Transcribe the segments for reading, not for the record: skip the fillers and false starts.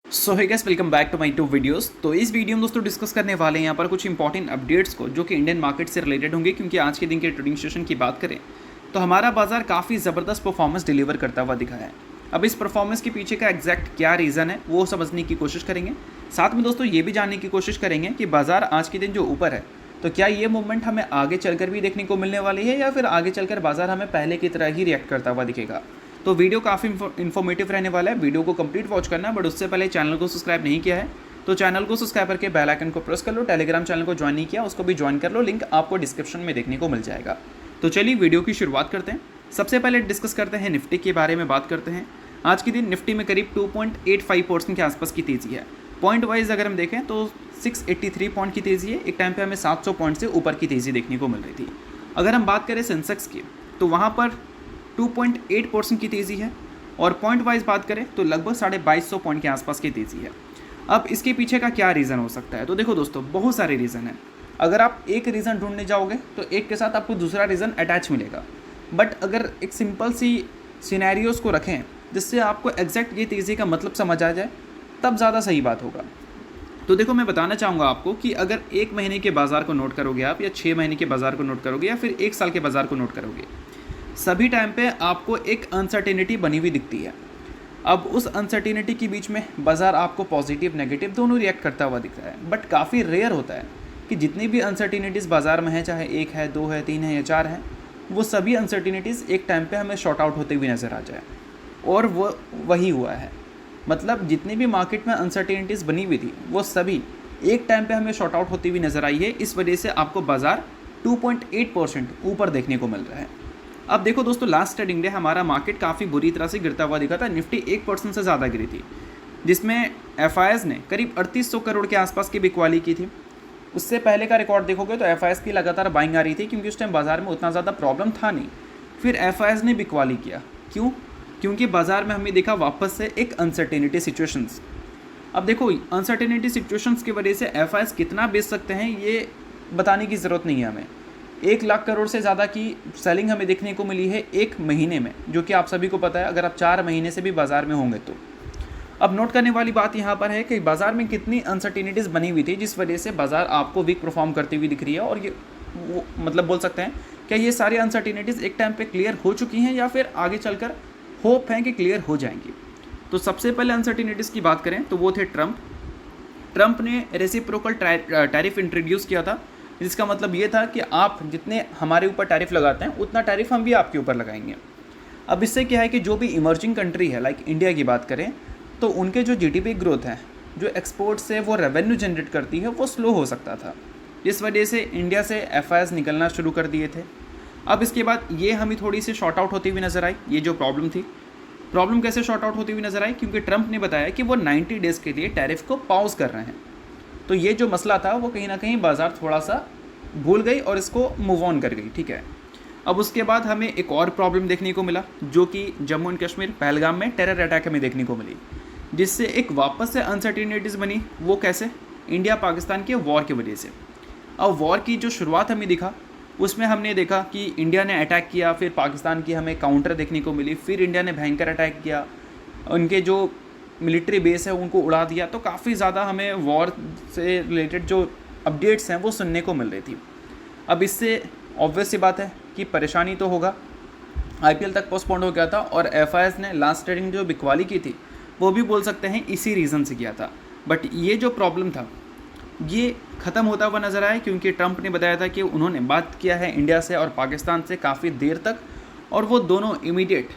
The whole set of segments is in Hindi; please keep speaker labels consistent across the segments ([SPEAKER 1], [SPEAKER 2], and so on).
[SPEAKER 1] So hey guys, welcome back to my two videos. तो इस वीडियो में दोस्तों डिस्कस करने वाले हैं यहाँ पर कुछ इंपॉर्टेंट अपडेट्स को जो कि इंडियन मार्केट से रिलेटेड होंगे, क्योंकि आज के दिन के ट्रेडिंग सेशन की बात करें तो हमारा बाजार काफ़ी ज़बरदस्त परफॉर्मेंस डिलीवर करता हुआ दिखा है। अब इस परफॉर्मेंस के पीछे का एग्जैक्ट क्या रीज़न है वो समझने की कोशिश करेंगे। साथ में दोस्तों ये भी जानने की कोशिश करेंगे कि बाजार आज के दिन जो ऊपर है तो क्या ये मूवमेंट हमें आगे चलकर भी देखने को मिलने वाली है या फिर आगे चलकर बाजार हमें पहले की तरह ही रिएक्ट करता हुआ दिखेगा। तो वीडियो काफ़ी इन्फॉर्मेटिव रहने वाला है, वीडियो को कंप्लीट वॉच करना। बट उससे पहले चैनल को सब्सक्राइब नहीं किया है तो चैनल को सब्सक्राइब करके बेल आइकन को प्रेस कर लो। टेलीग्राम चैनल को ज्वाइन नहीं किया उसको भी ज्वाइन कर लो, लिंक आपको डिस्क्रिप्शन में देखने को मिल जाएगा। तो चलिए वीडियो की शुरुआत करते हैं। सबसे पहले डिस्कस करते हैं निफ्टी के बारे में बात करते हैं। आज के दिन निफ्टी में करीब 2.85% के आसपास की तेज़ी है। पॉइंट वाइज अगर हम देखें तो 683 पॉइंट की तेज़ी है। एक टाइम पे हमें 700 पॉइंट से ऊपर की तेज़ी देखने को मिल रही थी। अगर हम बात करें सेंसेक्स की तो वहाँ पर 2.8% की तेज़ी है और पॉइंट वाइज बात करें तो लगभग 2250 पॉइंट के आसपास की तेज़ी है। अब इसके पीछे का क्या रीज़न हो सकता है? तो देखो दोस्तों, बहुत सारे रीज़न हैं। अगर आप एक रीज़न ढूंढने जाओगे तो एक के साथ आपको दूसरा रीज़न अटैच मिलेगा। बट अगर एक सिंपल सी सिनेरियोज़ को रखें जिससे आपको एग्जैक्ट ये तेज़ी का मतलब समझ आ जाए तब ज़्यादा सही बात होगा। तो देखो, मैं बताना चाहूँगा आपको कि अगर 1 महीने के बाज़ार को नोट करोगे आप, या 6 महीने के बाज़ार को नोट करोगे, या फिर 1 साल के बाज़ार को नोट करोगे, सभी टाइम पे आपको एक अनसर्टेनिटी बनी हुई दिखती है। अब उस अनसर्टेनिटी के बीच में बाज़ार आपको पॉजिटिव नेगेटिव दोनों रिएक्ट करता हुआ दिख रहा है। बट काफ़ी रेयर होता है कि जितनी भी अनसर्टेनिटीज़ बाज़ार में है, चाहे 1 है, 2 है, 3 है या 4 है, वो सभी अनसर्टेनिटीज़ एक टाइम पे हमें शॉर्ट आउट होते हुए नज़र आ जाए। और वो वही हुआ है। मतलब जितनी भी मार्केट में अनसर्टेनिटीज़ बनी हुई थी वो सभी एक टाइम पे हमें शॉर्ट आउट होती हुई नज़र आई है। इस वजह से आपको बाज़ार 2.8% ऊपर देखने को मिल रहा है। अब देखो दोस्तों, लास्ट ट्रेडिंग डे हमारा मार्केट काफ़ी बुरी तरह से गिरता हुआ दिखा था। निफ्टी 1% से ज़्यादा गिरी थी, जिसमें एफआईएस ने करीब 3800 करोड़ के आसपास की बिकवाली की थी। उससे पहले का रिकॉर्ड देखोगे तो एफआईएस की लगातार बाइंग आ रही थी, क्योंकि उस टाइम बाजार में उतना ज़्यादा प्रॉब्लम था नहीं। फिर एफआईएस ने बिकवाली किया। क्यों? क्योंकि बाजार में हमने देखा वापस से एक अनसर्टेनिटी सिचुएशंस। अब देखो, अनसर्टेनिटी सिचुएशंस की वजह से एफआईएस कितना बेच सकते हैं ये बताने की ज़रूरत नहीं है हमें। 1 लाख करोड़ से ज़्यादा की सेलिंग हमें देखने को मिली है 1 महीने में, जो कि आप सभी को पता है अगर आप 4 महीने से भी बाज़ार में होंगे तो। अब नोट करने वाली बात यहाँ पर है कि बाज़ार में कितनी अनसर्टेनिटीज़ बनी हुई थी जिस वजह से बाज़ार आपको वीक परफॉर्म करती हुई दिख रही है। और ये वो मतलब बोल सकते हैं क्या ये सारी अनसर्टेनिटीज़ एक टाइम पे क्लियर हो चुकी हैं या फिर आगे चलकर होप है कि क्लियर हो जाएंगी। तो सबसे पहले अनसर्टेनिटीज़ की बात करें तो वो थे ट्रंप ने रेसिप्रोकल टैरिफ इंट्रोड्यूस किया था, जिसका मतलब ये था कि आप जितने हमारे ऊपर टैरिफ लगाते हैं उतना टैरिफ हम भी आपके ऊपर लगाएंगे। अब इससे क्या है कि जो भी इमर्जिंग कंट्री है लाइक इंडिया की बात करें तो उनके जो जीडीपी ग्रोथ है, जो एक्सपोर्ट से वो रेवेन्यू जनरेट करती है, वो स्लो हो सकता था। इस वजह से इंडिया से एफआईएस निकलना शुरू कर दिए थे। अब इसके बाद ये हमें थोड़ी सी शॉर्ट आउट होती हुई नज़र आई। ये जो प्रॉब्लम थी, प्रॉब्लम कैसे शॉर्ट आउट होती हुई नज़र आई? क्योंकि ट्रंप ने बताया कि वो 90 डेज़ के लिए टैरिफ को पॉज कर रहे हैं। तो ये जो मसला था वो कहीं ना कहीं बाज़ार थोड़ा सा भूल गई और इसको मूव ऑन कर गई। ठीक है। अब उसके बाद हमें एक और प्रॉब्लम देखने को मिला, जो कि जम्मू एंड कश्मीर पहलगाम में टेरर अटैक हमें देखने को मिली, जिससे एक वापस से अनसर्टेनिटीज़ बनी। वो कैसे? इंडिया पाकिस्तान के वॉर की वजह से। अब वॉर की जो शुरुआत हमें दिखा उसमें हमने देखा कि इंडिया ने अटैक किया, फिर पाकिस्तान की हमें काउंटर देखने को मिली, फिर इंडिया ने भयंकर अटैक किया, उनके जो मिलिट्री बेस है उनको उड़ा दिया। तो काफ़ी ज़्यादा हमें वॉर से रिलेटेड जो अपडेट्स हैं वो सुनने को मिल रही थी। अब इससे ऑब्वियस सी बात है कि परेशानी तो होगा। आईपीएल तक पोस्टपोन्ड हो गया था और एफआईएस ने लास्ट ट्रेडिंग जो बिकवाली की थी वो भी बोल सकते हैं इसी रीज़न से किया था। बट ये जो प्रॉब्लम था ये ख़त्म होता हुआ नज़र आया, क्योंकि ट्रंप ने बताया था कि उन्होंने बात किया है इंडिया से और पाकिस्तान से काफ़ी देर तक, और वो दोनों इमीडिएट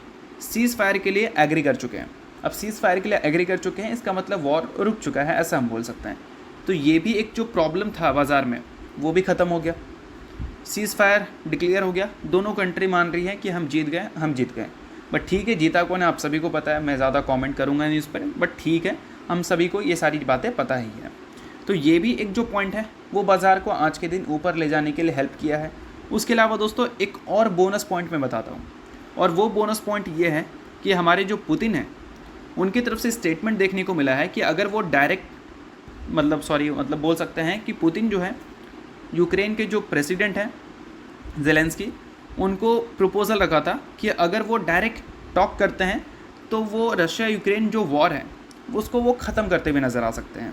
[SPEAKER 1] सीज़ फायर के लिए एग्री कर चुके हैं। अब सीज़ फायर के लिए एग्री कर चुके हैं, इसका मतलब वॉर रुक चुका है, ऐसा हम बोल सकते हैं। तो ये भी एक जो प्रॉब्लम था बाज़ार में वो भी ख़त्म हो गया। सीज़ फायर डिक्लेयर हो गया, दोनों कंट्री मान रही है कि हम जीत गए। बट ठीक है, जीता कौन है आप सभी को पता है, मैं ज़्यादा कमेंट करूँगा नहीं उस पर। बट ठीक है, हम सभी को ये सारी बातें पता ही है। तो ये भी एक जो पॉइंट है वो बाज़ार को आज के दिन ऊपर ले जाने के लिए हेल्प किया है। उसके अलावा दोस्तों एक और बोनस पॉइंट मैं बताता हूँ, और वो बोनस पॉइंट ये है कि हमारे जो पुतिन है उनकी तरफ से स्टेटमेंट देखने को मिला है कि अगर वो डायरेक्ट मतलब बोल सकते हैं कि पुतिन जो है यूक्रेन के जो प्रेसिडेंट हैं ज़ेलेंस्की, उनको प्रपोज़ल रखा था कि अगर वो डायरेक्ट टॉक करते हैं तो वो रशिया यूक्रेन जो वॉर है उसको वो ख़त्म करते हुए नज़र आ सकते हैं।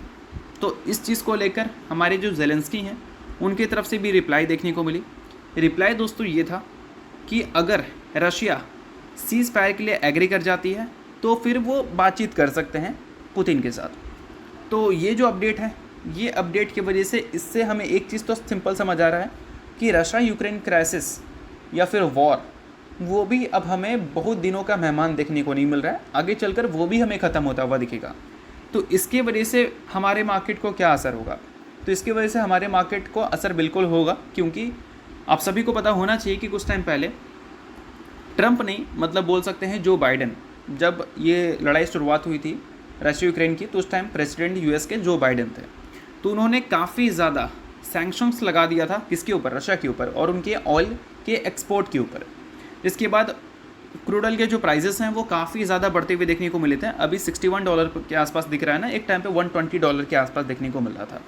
[SPEAKER 1] तो इस चीज़ को लेकर हमारे जो ज़ेलेंस्की हैं उनकी तरफ से भी रिप्लाई देखने को मिली। रिप्लाई दोस्तों ये था कि अगर रशिया सीज़ फायर के लिए एग्री कर जाती है तो फिर वो बातचीत कर सकते हैं पुतिन के साथ। तो ये जो अपडेट है, ये अपडेट की वजह से इससे हमें एक चीज़ तो सिंपल समझ आ रहा है कि रशिया यूक्रेन क्राइसिस या फिर वॉर वो भी अब हमें बहुत दिनों का मेहमान देखने को नहीं मिल रहा है, आगे चलकर वो भी हमें ख़त्म होता हुआ दिखेगा। तो इसके वजह से हमारे मार्केट को क्या असर होगा? तो इसकी वजह से हमारे मार्केट को असर बिल्कुल होगा, क्योंकि आप सभी को पता होना चाहिए कि कुछ टाइम पहले ट्रंप नहीं, मतलब बोल सकते हैं जो बाइडेन, जब ये लड़ाई शुरुआत हुई थी रशिया यूक्रेन की, तो उस टाइम प्रेसिडेंट यूएस के जो बाइडेन थे, तो उन्होंने काफ़ी ज़्यादा सैंक्शंस लगा दिया था किसके ऊपर? रशिया के ऊपर और उनके ऑयल के एक्सपोर्ट के ऊपर। जिसके बाद क्रूड ऑयल के जो प्राइजेस हैं वो काफ़ी ज़्यादा बढ़ते हुए देखने को मिले थे। अभी $61 के आसपास दिख रहा है ना, एक टाइम पे $120 के आसपास देखने को मिल रहा था।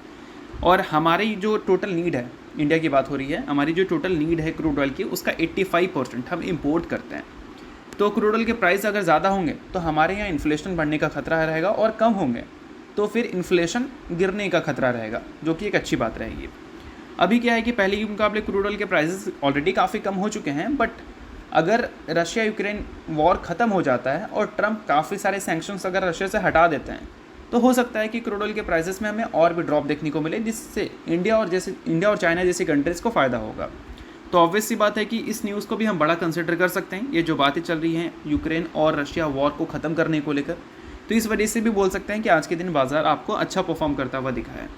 [SPEAKER 1] और हमारी जो टोटल नीड है, इंडिया की बात हो रही है, हमारी जो टोटल नीड है क्रूड ऑयल की उसका 85% हम इंपोर्ट करते हैं। तो क्रूड ऑयल के प्राइस अगर ज़्यादा होंगे तो हमारे यहाँ इन्फ्लेशन बढ़ने का खतरा रहेगा, और कम होंगे तो फिर इन्फ्लेशन गिरने का खतरा रहेगा, जो कि एक अच्छी बात रहेगी। अभी क्या है कि पहले के मुकाबले क्रूड ऑयल के प्राइसेस ऑलरेडी काफ़ी कम हो चुके हैं, बट अगर रशिया यूक्रेन वॉर ख़त्म हो जाता है और ट्रंप काफ़ी सारे सैंक्शंस अगर रशिया से हटा देते हैं तो हो सकता है कि क्रूड ऑयल के प्राइसेस में हमें और भी ड्रॉप देखने को मिले, जिससे इंडिया और चाइना जैसी कंट्रीज़ को फ़ायदा होगा। तो ऑब्वियस सी बात है कि इस न्यूज़ को भी हम बड़ा कंसिडर कर सकते हैं, ये जो बातें चल रही हैं यूक्रेन और रशिया वॉर को ख़त्म करने को लेकर। तो इस वजह से भी बोल सकते हैं कि आज के दिन बाज़ार आपको अच्छा परफॉर्म करता हुआ दिखा है।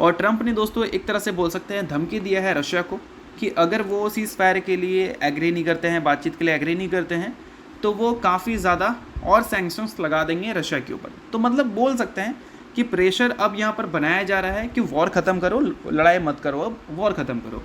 [SPEAKER 1] और ट्रंप ने दोस्तों एक तरह से बोल सकते हैं धमकी दिया है रशिया को कि अगर वो सीज़ फायर के लिए एग्री नहीं करते हैं, बातचीत के लिए एग्री नहीं करते हैं, तो वो काफ़ी ज़्यादा और सैंक्शंस लगा देंगे रशिया के ऊपर। तो मतलब बोल सकते हैं कि प्रेशर अब यहाँ पर बनाया जा रहा है कि वॉर ख़त्म करो, लड़ाई मत करो, अब वॉर ख़त्म करो।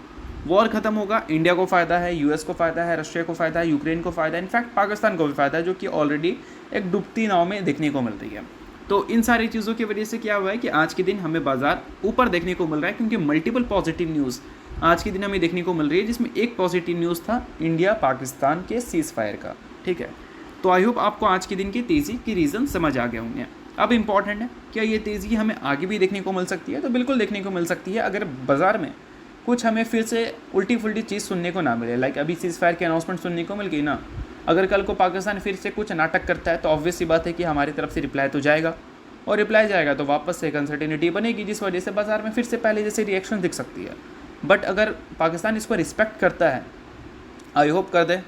[SPEAKER 1] वॉर ख़त्म होगा, इंडिया को फ़ायदा है, यूएस को फ़ायदा है, रशिया को फ़ायदा है, यूक्रेन को फ़ायदा है, इनफैक्ट पाकिस्तान को भी फ़ायदा है, जो कि ऑलरेडी एक डूबती नाव में देखने को मिल रही है। तो इन सारी चीज़ों की वजह से क्या हुआ है कि आज के दिन हमें बाज़ार ऊपर देखने को मिल रहा है, क्योंकि मल्टीपल पॉजिटिव न्यूज़ आज के दिन हमें देखने को मिल रही है, जिसमें एक पॉजिटिव न्यूज़ था इंडिया पाकिस्तान के सीज़ फायर का। ठीक है, तो आई होप आपको आज के दिन की तेज़ी की रीज़न समझ आ गए होंगे। अब इम्पॉर्टेंट है, क्या ये तेज़ी हमें आगे भी देखने को मिल सकती है? तो बिल्कुल देखने को मिल सकती है, अगर बाज़ार में कुछ हमें फिर से उल्टी फुल्टी चीज़ सुनने को ना मिले। लाइक अभी सीज़ फायर की अनाउंसमेंट सुनने को मिल गई ना, अगर कल को पाकिस्तान फिर से कुछ नाटक करता है तो ऑब्वियस सी बात है कि हमारी तरफ से रिप्लाई तो जाएगा, और रिप्लाई जाएगा तो वापस से एक अनसर्टेनिटी बनेगी, जिस वजह से बाज़ार में फिर से पहले जैसे रिएक्शन दिख सकती है। बट अगर पाकिस्तान इसको रिस्पेक्ट करता है, आई होप कर दे,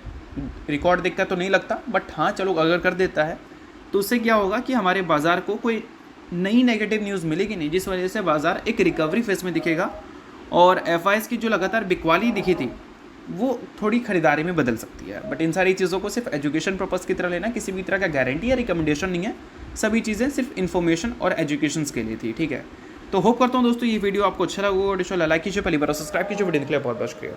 [SPEAKER 1] रिकॉर्ड देखकर तो नहीं लगता, बट हाँ चलो अगर कर देता है तो उससे क्या होगा कि हमारे बाज़ार को कोई नई नेगेटिव न्यूज़ मिलेगी नहीं, जिस वजह से बाज़ार एक रिकवरी फेस में दिखेगा, और एफआईएस की जो लगातार बिकवाली दिखी थी वो थोड़ी खरीदारी में बदल सकती है। बट इन सारी चीज़ों को सिर्फ एजुकेशन पर्पज़ की तरह लेना, किसी भी तरह का गारंटी या रिकमेंडेशन नहीं है, सभी चीज़ें सिर्फ इन्फॉर्मेशन और एजुकेशन के लिए थी। ठीक है, तो होप करता हूँ दोस्तों ये वीडियो आपको अच्छा लगा, वीडियो लाइक कीजिए, पहली बार सब्सक्राइब कीजिए, वीडियो के लिए बहुत बहुत शुक्रिया।